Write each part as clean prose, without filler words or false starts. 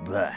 Blech.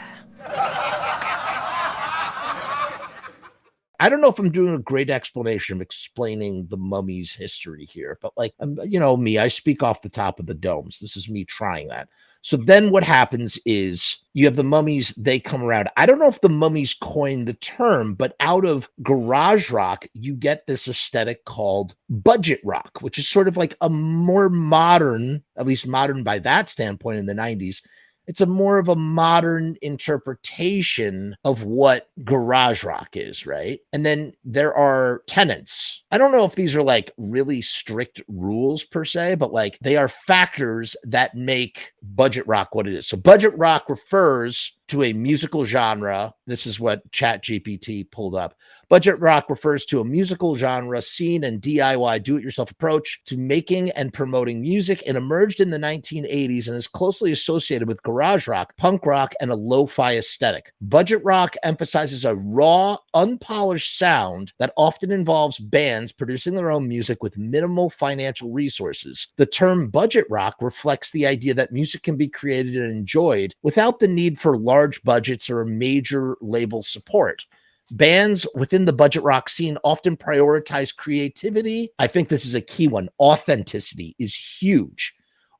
I don't know if I'm doing a great explanation of explaining the Mummies' history here, but like, me, I speak off the top of the domes. This is me trying that. So then what happens is you have the Mummies, they come around. I don't know if the Mummies coined the term, but out of garage rock, you get this aesthetic called budget rock, which is sort of like a more modern, at least modern by that standpoint in the 90s. It's a more of a modern interpretation of what garage rock is, right? And then there are tenets. I don't know if these are like really strict rules per se, but like they are factors that make budget rock what it is. So budget rock refers to a musical genre. This is what ChatGPT pulled up. Budget rock refers to a musical genre, scene, and DIY do-it-yourself approach to making and promoting music, and emerged in the 1980s and is closely associated with garage rock, punk rock, and a lo-fi aesthetic. Budget rock emphasizes a raw, unpolished sound that often involves bands producing their own music with minimal financial resources. The term budget rock reflects the idea that music can be created and enjoyed without the need for large budgets or major label support. Bands within the budget rock scene often prioritize creativity. I think this is a key one. Authenticity is huge.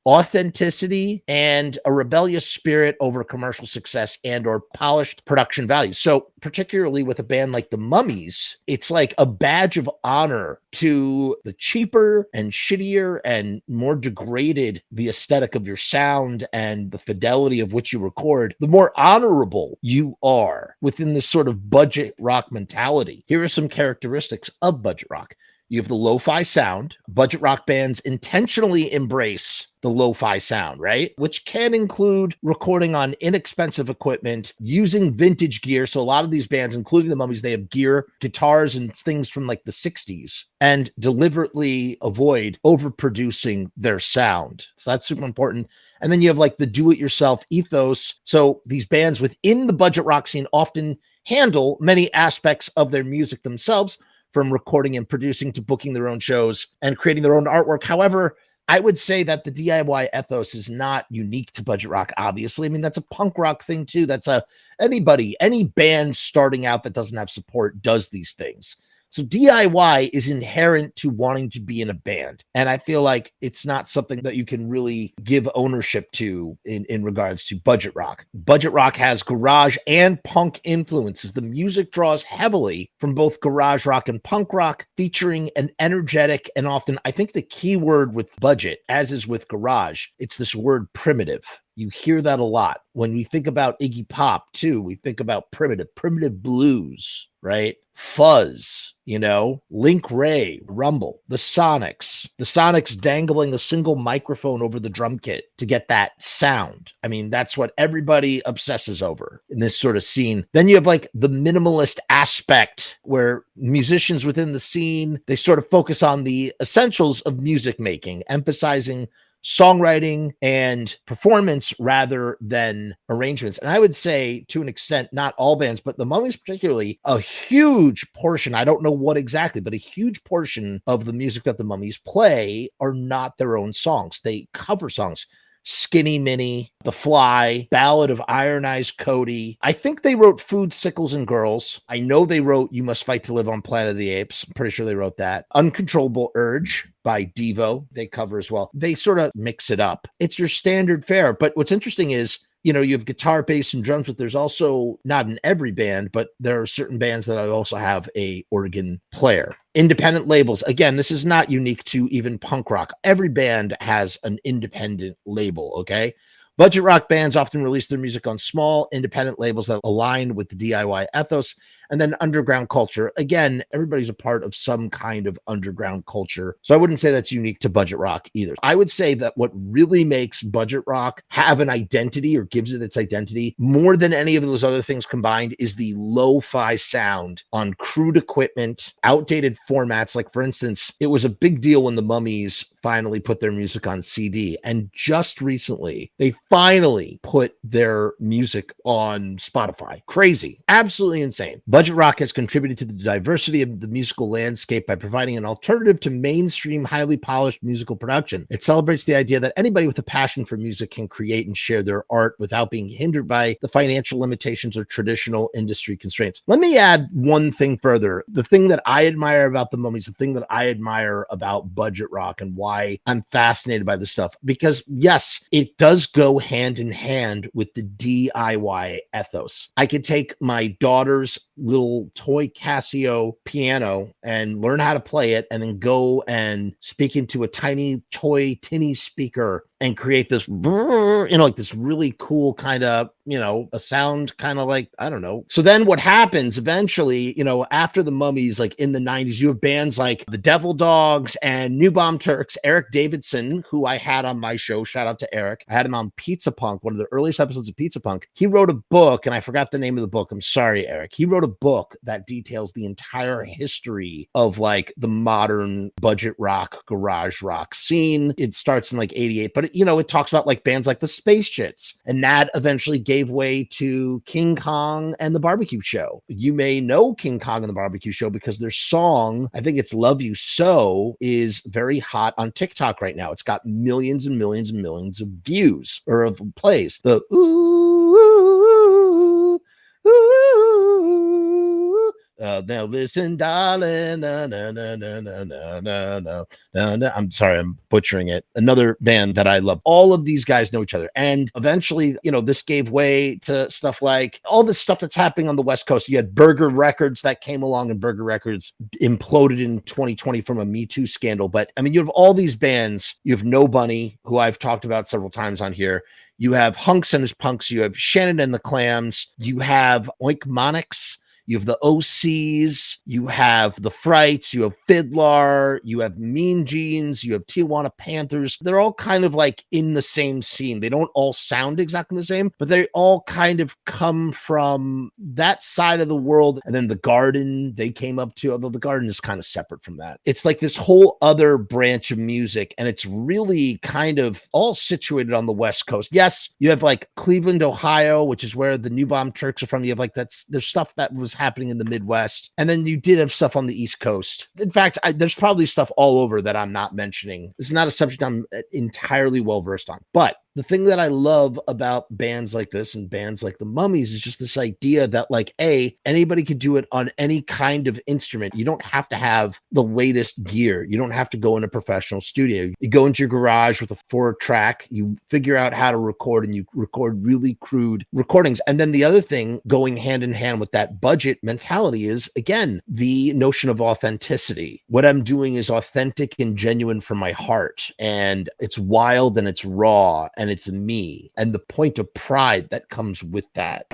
Authenticity and a rebellious spirit over commercial success and or polished production value. So particularly with a band like the Mummies, it's like a badge of honor to the cheaper and shittier and more degraded the aesthetic of your sound and the fidelity of which you record, the more honorable you are within this sort of budget rock mentality. Here are some characteristics of budget rock. You have the lo-fi sound. Budget rock bands intentionally embrace the lo-fi sound, right? Which can include recording on inexpensive equipment, using vintage gear. So a lot of these bands, including the Mummies, they have gear, guitars, and things from like the 60s, and deliberately avoid overproducing their sound. So that's super important. And then you have like the do-it-yourself ethos. So these bands within the budget rock scene often handle many aspects of their music themselves, from recording and producing to booking their own shows and creating their own artwork. However, I would say that the DIY ethos is not unique to budget rock, obviously. I mean, that's a punk rock thing too. That's any band starting out that doesn't have support does these things. So DIY is inherent to wanting to be in a band. And I feel like it's not something that you can really give ownership to in regards to budget rock. Budget rock has garage and punk influences. The music draws heavily from both garage rock and punk rock, featuring an energetic and often, I think the key word with budget, as is with garage, it's this word primitive. You hear that a lot. When we think about Iggy Pop too, we think about primitive blues, right? Fuzz, Link Ray, Rumble, the Sonics dangling a single microphone over the drum kit to get that sound. I mean, that's what everybody obsesses over in this sort of scene. Then you have like the minimalist aspect where musicians within the scene, they sort of focus on the essentials of music making, emphasizing songwriting and performance rather than arrangements. And I would say, to an extent, not all bands, but the Mummies particularly, a huge portion, I don't know what exactly, but a huge portion of the music that the Mummies play are not their own songs. They cover songs. Skinny Minnie, The Fly, Ballad of Iron Eyes Cody. I think they wrote Food, Sickles, and Girls. I know they wrote You Must Fight to Live on Planet of the Apes. I'm pretty sure they wrote that. Uncontrollable Urge by Devo, they cover as well. They sort of mix it up. It's your standard fare. But what's interesting is, you have guitar, bass, and drums, but there's also, not in every band, but there are certain bands that also have a organ player. Independent labels. Again, this is not unique to even punk rock. Every band has an independent label, okay? Budget rock bands often release their music on small, independent labels that align with the DIY ethos. And then underground culture. Again, everybody's a part of some kind of underground culture. So I wouldn't say that's unique to budget rock either. I would say that what really makes budget rock have an identity or gives it its identity more than any of those other things combined is the lo-fi sound on crude equipment, outdated formats. Like, for instance, it was a big deal when the Mummies finally put their music on CD. And just recently, they finally put their music on Spotify. Crazy. Absolutely insane. Budget rock has contributed to the diversity of the musical landscape by providing an alternative to mainstream, highly polished musical production. It celebrates the idea that anybody with a passion for music can create and share their art without being hindered by the financial limitations or traditional industry constraints. Let me add one thing further. The thing that I admire about the Mummies, the thing that I admire about budget rock and why I'm fascinated by this stuff, because yes, it does go hand in hand with the DIY ethos. I could take my daughter's little toy Casio piano and learn how to play it, and then go and speak into a tiny toy tinny speaker and create this, like this really cool kind of, a sound kind of like, I don't know. So then what happens eventually, after the Mummies, like in the 90s, you have bands like the Devil Dogs and New Bomb Turks. Eric Davidson, who I had on my show, shout out to Eric. I had him on Pizza Punk, one of the earliest episodes of Pizza Punk. He wrote a book, and I forgot the name of the book. I'm sorry, Eric. He wrote a book that details the entire history of like the modern budget rock, garage rock scene. It starts in like 88, but it talks about like bands like the Space Shits, and that eventually gave way to King Kong and the Barbecue Show. You may know King Kong and the Barbecue Show because their song, I think it's Love You So, is very hot on TikTok right now. It's got millions and millions and millions of views or of plays. The ooh, ooh, ooh, ooh, now listen, darling. No, no, no, no, no, no, no, no, no. I'm sorry, I'm butchering it. Another band that I love. All of these guys know each other. And eventually, this gave way to stuff like all this stuff that's happening on the West Coast. You had Burger Records that came along, and Burger Records imploded in 2020 from a Me Too scandal. But I mean, you have all these bands. You have No Bunny, who I've talked about several times on here. You have Hunks and his Punks. You have Shannon and the Clams. You have Oinkmonics. You have the OCs, you have the Frights, you have Fiddler, you have Mean Jeans, you have Tijuana Panthers. They're all kind of like in the same scene. They don't all sound exactly the same, but they all kind of come from that side of the world. And then the Garden, they came up to, although the Garden is kind of separate from that. It's like this whole other branch of music, and it's really kind of all situated on the West Coast. Yes, you have like Cleveland, Ohio, which is where the New Bomb Turks are from. You have like there's stuff that was happening in the Midwest, and then you did have stuff on the East Coast. In fact, there's probably stuff all over that I'm not mentioning. This is not a subject I'm entirely well versed on, but the thing that I love about bands like this and bands like the Mummies is just this idea that like, anybody could do it on any kind of instrument. You don't have to have the latest gear. You don't have to go in a professional studio. You go into your garage with a 4-track, you figure out how to record, and you record really crude recordings. And then the other thing going hand in hand with that budget mentality is, again, the notion of authenticity. What I'm doing is authentic and genuine from my heart, and it's wild and it's raw, and it's me, and the point of pride that comes with that.